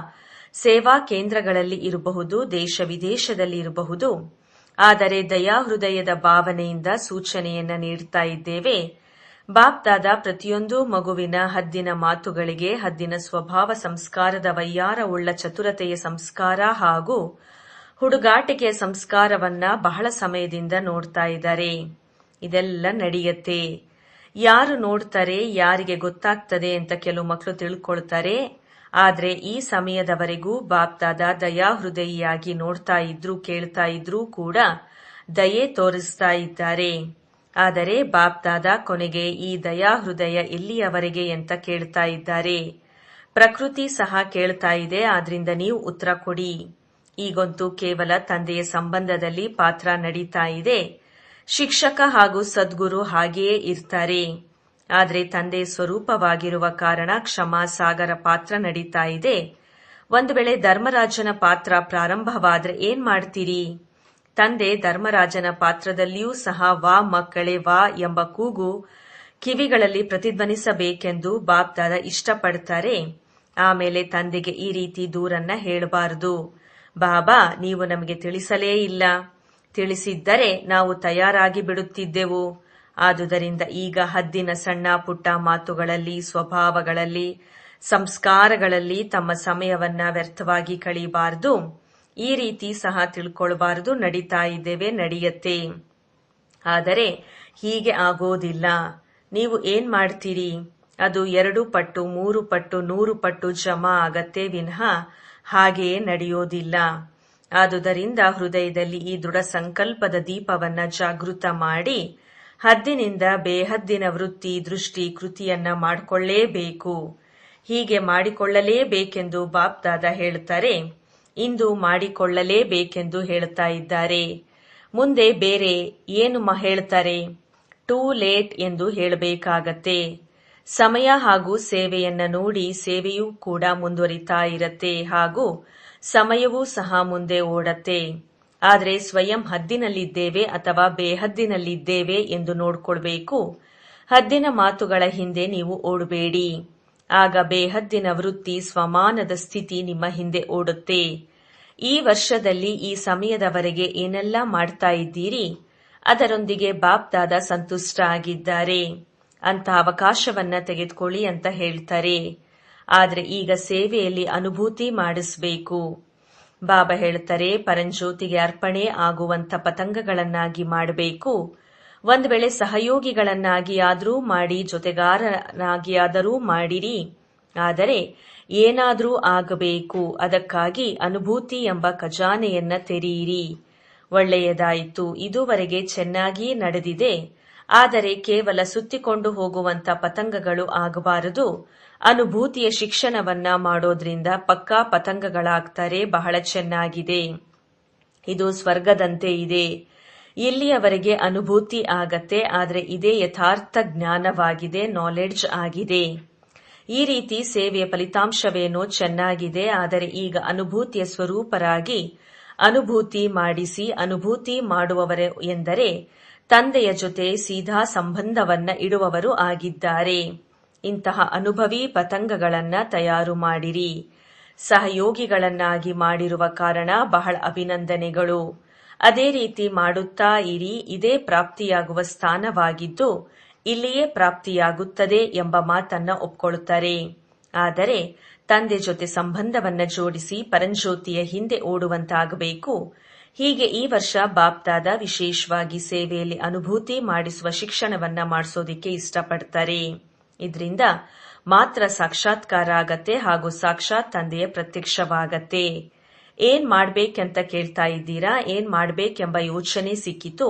ಸೇವಾ ಕೇಂದ್ರಗಳಲ್ಲಿ ಇರಬಹುದು, ದೇಶ ವಿದೇಶದಲ್ಲಿ ಇರಬಹುದು. ಆದರೆ ದಯಾಹೃದಯದ ಭಾವನೆಯಿಂದ ಸೂಚನೆಯನ್ನ ನೀಡ್ತಾ ಇದ್ದೇವೆ. ಬಾಪ್ದಾದ ಪ್ರತಿಯೊಂದು ಮಗುವಿನ ಹದ್ದಿನ ಮಾತುಗಳಿಗೆ, ಹದ್ದಿನ ಸ್ವಭಾವ ಸಂಸ್ಕಾರದ ವಯ್ಯಾರವುಳ್ಳ ಚತುರತೆಯ ಸಂಸ್ಕಾರ ಹಾಗೂ ಹುಡುಗಾಟಿಕೆಯ ಸಂಸ್ಕಾರವನ್ನ ಬಹಳ ಸಮಯದಿಂದ ನೋಡ್ತಾ ಇದ್ದಾರೆ. ಇದೆಲ್ಲ ನಡೆಯುತ್ತೆ. ಯಾರು ನೋಡ್ತಾರೆ, ಯಾರಿಗೆ ಗೊತ್ತಾಗ್ತದೆ ಅಂತ ಕೆಲವು ಮಕ್ಕಳು ತಿಳ್ಕೊಳ್ತಾರೆ. ಆದ್ರೆ ಈ ಸಮಯದವರೆಗೂ ಬಾಪ್ದಾದ ದಯಾಹೃದಯಿಯಾಗಿ ನೋಡ್ತಾ ಇದ್ರು, ಕೇಳ್ತಾ ಇದ್ರೂ ಕೂಡ ದಯೆ ತೋರಿಸ್ತಾ ಇದ್ದಾರೆ. ಆದರೆ ಬಾಪ್ದಾದ ಕೊನೆಗೆ ಈ ದಯಾಹೃದಯ ಎಲ್ಲಿಯವರೆಗೆ ಅಂತ ಕೇಳ್ತಾ ಇದ್ದಾರೆ. ಪ್ರಕೃತಿ ಸಹ ಕೇಳ್ತಾ ಇದೆ. ಆದ್ರಿಂದ ನೀವು ಉತ್ತರ ಕೊಡಿ. ಈಗಂತೂ ಕೇವಲ ತಂದೆಯ ಸಂಬಂಧದಲ್ಲಿ ಪಾತ್ರ ನಡೀತಾ ಇದೆ. ಶಿಕ್ಷಕ ಹಾಗೂ ಸದ್ಗುರು ಹಾಗೆಯೇ ಇರ್ತಾರೆ. ಆದರೆ ತಂದೆ ಸ್ವರೂಪವಾಗಿರುವ ಕಾರಣ ಕ್ಷಮಾ ಸಾಗರ ಪಾತ್ರ ನಡೀತಾ ಇದೆ. ಒಂದು ವೇಳೆ ಧರ್ಮರಾಜನ ಪಾತ್ರ ಪ್ರಾರಂಭವಾದ್ರೆ ಏನ್ ಮಾಡ್ತೀರಿ? ತಂದೆ ಧರ್ಮರಾಜನ ಪಾತ್ರದಲ್ಲಿಯೂ ಸಹ ವಾ ಮಕ್ಕಳೇ ವಾ ಎಂಬ ಕೂಗು ಕಿವಿಗಳಲ್ಲಿ ಪ್ರತಿಧ್ವನಿಸಬೇಕೆಂದು ಬಾಪ್ದಾದ ಇಷ್ಟಪಡ್ತಾರೆ. ಆಮೇಲೆ ತಂದೆಗೆ ಈ ರೀತಿ ದೂರನ್ನ ಹೇಳಬಾರದು. ಬಾಬಾ, ನೀವು ನಮಗೆ ತಿಳಿಸಲೇ ಇಲ್ಲ, ತಿಳಿಸಿದ್ದರೆ ನಾವು ತಯಾರಾಗಿ ಬಿಡುತ್ತಿದ್ದೆವು. ಆದುದರಿಂದ ಈಗ ಹದ್ದಿನ ಸಣ್ಣ ಪುಟ್ಟ ಮಾತುಗಳಲ್ಲಿ, ಸ್ವಭಾವಗಳಲ್ಲಿ, ಸಂಸ್ಕಾರಗಳಲ್ಲಿ ತಮ್ಮ ಸಮಯವನ್ನ ವ್ಯರ್ಥವಾಗಿ ಕಳೀಬಾರದು. ಈ ರೀತಿ ಸಹ ತಿಳ್ಕೊಳ್ಬಾರದು. ನಡೀತಾ ಇದ್ದೇವೆ, ನಡೆಯತ್ತೆ. ಆದರೆ ಹೀಗೆ ಆಗೋದಿಲ್ಲ. ನೀವು ಏನ್ ಮಾಡ್ತೀರಿ? ಅದು 2 ಪಟ್ಟು 3 ಪಟ್ಟು 100 ಪಟ್ಟು ಜಮಾ ಆಗತ್ತೆ ವಿನಃ ಹಾಗೆಯೇ ನಡೆಯೋದಿಲ್ಲ. ಆದುದರಿಂದ ಹೃದಯದಲ್ಲಿ ಈ ದೃಢ ಸಂಕಲ್ಪದ ದೀಪವನ್ನ ಜಾಗೃತ ಮಾಡಿ ಹದ್ದಿನಿಂದ ಬೇಹದ್ದಿನ ವೃತ್ತಿ, ದೃಷ್ಟಿ, ಕೃತಿಯನ್ನ ಮಾಡಿಕೊಳ್ಳೇಬೇಕು. ಹೀಗೆ ಮಾಡಿಕೊಳ್ಳಲೇಬೇಕೆಂದು ಬಾಪ್ದಾದ ಹೇಳ್ತಾರೆ. ಇಂದು ಮಾಡಿಕೊಳ್ಳಲೇಬೇಕೆಂದು ಹೇಳ್ತಾ ಇದ್ದಾರೆ. ಮುಂದೆ ಬೇರೆ ಏನು ಹೇಳ್ತಾರೆ? ಟೂ ಲೇಟ್ ಎಂದು ಹೇಳಬೇಕಾಗತ್ತೆ. ಸಮಯ ಹಾಗೂ ಸೇವೆಯನ್ನ ನೋಡಿ ಸೇವೆಯೂ ಕೂಡ ಮುಂದುವರಿತಾ ಇರತ್ತೆ ಹಾಗೂ ಸಮಯವೂ ಸಹ ಮುಂದೆ ಓಡತ್ತೆ. ಆದರೆ ಸ್ವಯಂ ಹದ್ದಿನಲ್ಲಿದ್ದೇವೆ ಅಥವಾ ಬೇಹದ್ದಿನಲ್ಲಿದ್ದೇವೆ ಎಂದು ನೋಡ್ಕೊಳ್ಬೇಕು. ಹದ್ದಿನ ಮಾತುಗಳ ಹಿಂದೆ ನೀವು ಓಡಬೇಡಿ. ಆಗ ಬೇಹದ್ದಿನ ವೃತ್ತಿ, ಸ್ವಮಾನದ ಸ್ಥಿತಿ ನಿಮ್ಮ ಹಿಂದೆ ಓಡುತ್ತೆ. ಈ ವರ್ಷದಲ್ಲಿ ಈ ಸಮಯದವರೆಗೆ ಏನೆಲ್ಲ ಮಾಡ್ತಾ ಇದ್ದೀರಿ, ಅದರೊಂದಿಗೆ ಬಾಪ್ದಾದ ಸಂತುಷ್ಟ ಆಗಿದ್ದಾರೆ. ಅಂತ ಅವಕಾಶವನ್ನ ತೆಗೆದುಕೊಳ್ಳಿ ಅಂತ ಹೇಳ್ತಾರೆ. ಆದ್ರೆ ಈಗ ಸೇವೆಯಲ್ಲಿ ಅನುಭೂತಿ ಮಾಡಿಸ್ಬೇಕು. ಬಾಬಾ ಹೇಳ್ತಾರೆ, ಪರಂಜ್ಯೋತಿಗೆ ಅರ್ಪಣೆ ಆಗುವಂತ ಪತಂಗಗಳನ್ನಾಗಿ ಮಾಡಬೇಕು. ಒಂದ್ ವೇಳೆ ಸಹಯೋಗಿಗಳನ್ನಾಗಿ ಆದರೂ ಮಾಡಿ, ಜೊತೆಗಾರನಾಗಿಯಾದರೂ ಮಾಡಿರಿ. ಆದರೆ ಏನಾದರೂ ಆಗಬೇಕು. ಅದಕ್ಕಾಗಿ ಅನುಭೂತಿ ಎಂಬ ಖಜಾನೆಯನ್ನ ತೆರೆಯಿರಿ. ಒಳ್ಳೆಯದಾಯಿತು, ಇದುವರೆಗೆ ಚೆನ್ನಾಗಿ ನಡೆದಿದೆ. ಆದರೆ ಕೇವಲ ಸುತ್ತಿಕೊಂಡು ಹೋಗುವಂತ ಪತಂಗಗಳು ಆಗಬಾರದು. ಅನುಭೂತಿಯ ಶಿಕ್ಷಣವನ್ನ ಮಾಡೋದ್ರಿಂದ ಪಕ್ಕಾ ಪತಂಗಗಳಾಗ್ತಾರೆ. ಬಹಳ ಚೆನ್ನಾಗಿದೆ. ಇದು ಸ್ವರ್ಗದಂತೆ ಇದೆ. ಇಲ್ಲಿಯವರೆಗೆ ಅನುಭೂತಿ ಆಗತ್ತೆ. ಆದರೆ ಇದೇ ಯಥಾರ್ಥ ಜ್ಞಾನವಾಗಿದೆ, ನಾಲೆಡ್ಜ್ ಆಗಿದೆ. ಈ ರೀತಿ ಸೇವೆಯ ಫಲಿತಾಂಶವೇನೋ ಚೆನ್ನಾಗಿದೆ. ಆದರೆ ಈಗ ಅನುಭೂತಿಯ ಸ್ವರೂಪರಾಗಿ ಅನುಭೂತಿ ಮಾಡಿಸಿ. ಅನುಭೂತಿ ಮಾಡುವವರು ಎಂದರೆ ತಂದೆಯ ಜೊತೆ ಸೀದಾ ಸಂಬಂಧವನ್ನ ಇಡುವವರು ಆಗಿದ್ದಾರೆ. ಇಂತಹ ಅನುಭವಿ ಪತಂಗಗಳನ್ನ ತಯಾರು ಮಾಡಿರಿ. ಸಹಯೋಗಿಗಳನ್ನಾಗಿ ಮಾಡಿರುವ ಕಾರಣ ಬಹಳ ಅಭಿನಂದನೆಗಳು. ಅದೇ ರೀತಿ ಮಾಡುತ್ತಾ ಇರಿ. ಇದೇ ಪ್ರಾಪ್ತಿಯಾಗುವ ಸ್ಥಾನವಾಗಿದ್ದು ಇಲ್ಲಿಯೇ ಪ್ರಾಪ್ತಿಯಾಗುತ್ತದೆ ಎಂಬ ಮಾತನ್ನ ಒಪ್ಕೊಳ್ಳುತ್ತಾರೆ. ಆದರೆ ತಂದೆ ಜೊತೆ ಸಂಬಂಧವನ್ನ ಜೋಡಿಸಿ ಪರಂಜ್ಯೋತಿಯ ಹಿಂದೆ ಓಡುವಂತಾಗಬೇಕು. ಹೀಗೆ ಈ ವರ್ಷ ಬಾಪ್ದಾದ ವಿಶೇಷವಾಗಿ ಸೇವೆಯಲ್ಲಿ ಅನುಭೂತಿ ಮಾಡಿಸುವ ಶಿಕ್ಷಣವನ್ನ ಮಾಡಿಸೋದಿಕ್ಕೆ ಇಷ್ಟಪಡ್ತಾರೆ. ಇದರಿಂದ ಮಾತ್ರ ಸಾಕ್ಷಾತ್ಕಾರ ಆಗತ್ತೆ ಹಾಗೂ ಸಾಕ್ಷಾತ್ ತಂದೆಯ ಪ್ರತ್ಯಕ್ಷವಾಗತ್ತೆ. ಏನ್ ಮಾಡ್ಬೇಕಂತ ಕೇಳ್ತಾ ಇದ್ದೀರಾ? ಏನ್ ಮಾಡ್ಬೇಕೆಂಬ ಯೋಚನೆ ಸಿಕ್ಕಿತು.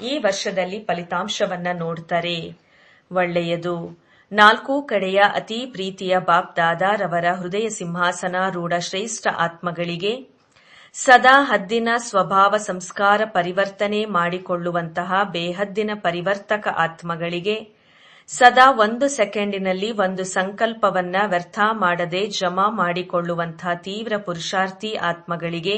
ಈ ವರ್ಷದಲ್ಲಿ ಫಲಿತಾಂಶವನ್ನ ನೋಡ್ತಾರೆ. ಒಳ್ಳೆಯದು. 4 ಕಡೆಯ ಅತಿ ಪ್ರೀತಿಯ ಬಾಪ್ದಾದಾರವರ ಹೃದಯ ಸಿಂಹಾಸನಾರೂಢ ಶ್ರೇಷ್ಠ ಆತ್ಮಗಳಿಗೆ, ಸದಾ ಹದ್ದಿನ ಸ್ವಭಾವ ಸಂಸ್ಕಾರ ಪರಿವರ್ತನೆ ಮಾಡಿಕೊಳ್ಳುವಂತಹ ಬೇಹದ್ದಿನ ಪರಿವರ್ತಕ ಆತ್ಮಗಳಿಗೆ, ಸದಾ 1 ಸೆಕೆಂಡಿನಲ್ಲಿ 1 ಸಂಕಲ್ಪವನ್ನ ವ್ಯರ್ಥ ಮಾಡದೆ ಜಮಾ ಮಾಡಿಕೊಳ್ಳುವಂತಹ ತೀವ್ರ ಪುರುಷಾರ್ಥಿ ಆತ್ಮಗಳಿಗೆ,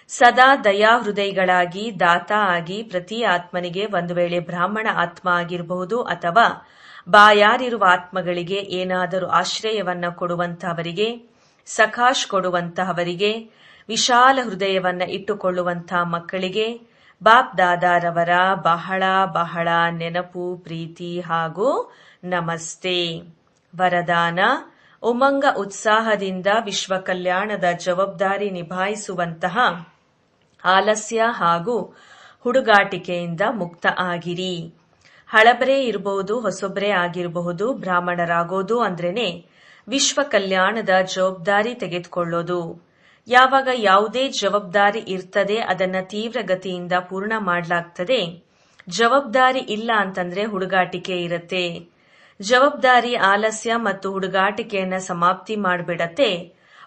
ಸದಾ ದಯಾ ಹೃದಯಗಳಾಗಿ ದಾತ ಆಗಿ ಪ್ರತಿ ಆತ್ಮನಿಗೆ ಒಂದು ವೇಳೆ ಬ್ರಾಹ್ಮಣ ಆತ್ಮ ಆಗಿರಬಹುದು ಅಥವಾ ಬಾಯಾರಿರುವ ಆತ್ಮಗಳಿಗೆ ಏನಾದರೂ ಆಶ್ರಯವನ್ನ ಕೊಡುವಂತಹವರಿಗೆ, ಸಖಾಶ್ ಕೊಡುವಂತಹವರಿಗೆ, ವಿಶಾಲ ಹೃದಯವನ್ನ ಇಟ್ಟುಕೊಳ್ಳುವಂತಹ ಮಕ್ಕಳಿಗೆ ಬಾಪ್ ದಾದಾರವರ ಬಹಳ ಬಹಳ ನೆನಪು, ಪ್ರೀತಿ ಹಾಗೂ ನಮಸ್ತೆ. ವರದಾನ: ಉಮಂಗ ಉತ್ಸಾಹದಿಂದ ವಿಶ್ವ ಕಲ್ಯಾಣದ ಜವಾಬ್ದಾರಿ ನಿಭಾಯಿಸುವಂತಹ ಆಲಸ್ಯ ಹಾಗೂ ಹುಡುಗಾಟಿಕೆಯಿಂದ ಮುಕ್ತ ಆಗಿರಿ. ಹಳಬರೇ ಇರಬಹುದು, ಹೊಸೊಬ್ಬರೇ ಆಗಿರಬಹುದು, ಬ್ರಾಹ್ಮಣರಾಗೋದು ಅಂದ್ರೇನೆ ವಿಶ್ವ ಕಲ್ಯಾಣದ ಜವಾಬ್ದಾರಿ ತೆಗೆದುಕೊಳ್ಳೋದು. ಯಾವಾಗ ಯಾವುದೇ ಜವಾಬ್ದಾರಿ ಇರ್ತದೆ ಅದನ್ನ ತೀವ್ರ ಗತಿಯಿಂದ ಪೂರ್ಣ ಮಾಡಲಾಗ್ತದೆ. ಜವಾಬ್ದಾರಿ ಇಲ್ಲ ಅಂತಂದ್ರೆ ಹುಡುಗಾಟಿಕೆ ಇರತ್ತೆ. ಜವಾಬ್ದಾರಿ ಆಲಸ್ಯ ಮತ್ತು ಹುಡುಗಾಟಿಕೆಯನ್ನ ಸಮಾಪ್ತಿ ಮಾಡಿಬಿಡತ್ತೆ.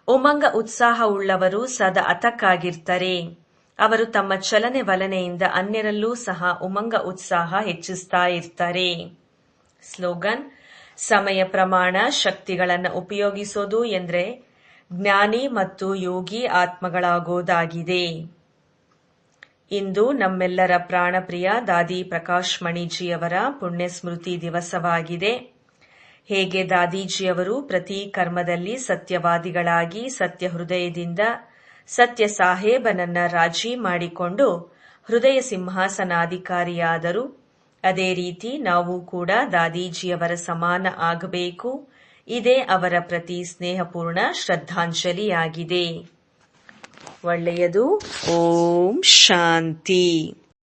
ಉಮಂಗ ಉತ್ಸಾಹ ಉಳ್ಳವರು ಸದಾ ಅತಕ್ಕಾಗಿರ್ತಾರೆ. ಅವರು ತಮ್ಮ ಚಲನೆ ವಲನೆಯಿಂದ ಅನ್ಯರಲ್ಲೂ ಸಹ ಉಮಂಗ ಉತ್ಸಾಹ ಹೆಚ್ಚಿಸ್ತಾ ಇರ್ತಾರೆ. ಸ್ಲೋಗನ್: ಸಮಯ ಪ್ರಮಾಣ ಶಕ್ತಿಗಳನ್ನು ಉಪಯೋಗಿಸೋದು ಎಂದ್ರೆ ಜ್ಞಾನಿ ಮತ್ತು ಯೋಗಿ ಆತ್ಮಗಳಾಗೋದಾಗಿದೆ. ಇಂದು ನಮ್ಮೆಲ್ಲರ ಪ್ರಾಣಪ್ರಿಯ ದಾದಿ ಪ್ರಕಾಶ್ ಮಣಿಜಿಯವರ ಪುಣ್ಯ ಸ್ಮೃತಿ ದಿವಸವಾಗಿದೆ. ಹೇಗೆ ದಾದೀಜಿಯವರು ಪ್ರತಿ ಕರ್ಮದಲ್ಲಿ ಸತ್ಯವಾದಿಗಳಾಗಿ ಸತ್ಯ ಹೃದಯದಿಂದ ಸತ್ಯ ಸಾಹೇಬನನ್ನ ರಾಜಿ ಮಾಡಿಕೊಂಡು ಹೃದಯ ಸಿಂಹಾಸನಾಧಿಕಾರಿಯಾದರು, ಅದೇ ರೀತಿ ನಾವು ಕೂಡ ದಾದೀಜಿಯವರ ಸಮಾನ ಆಗಬೇಕು. ಇದೇ ಅವರ ಪ್ರತಿ ಸ್ನೇಹಪೂರ್ಣ ಶ್ರದ್ಧಾಂಜಲಿಯಾಗಿದೆ. ಒಳ್ಳೆಯದು. ಓಂ ಶಾಂತಿ.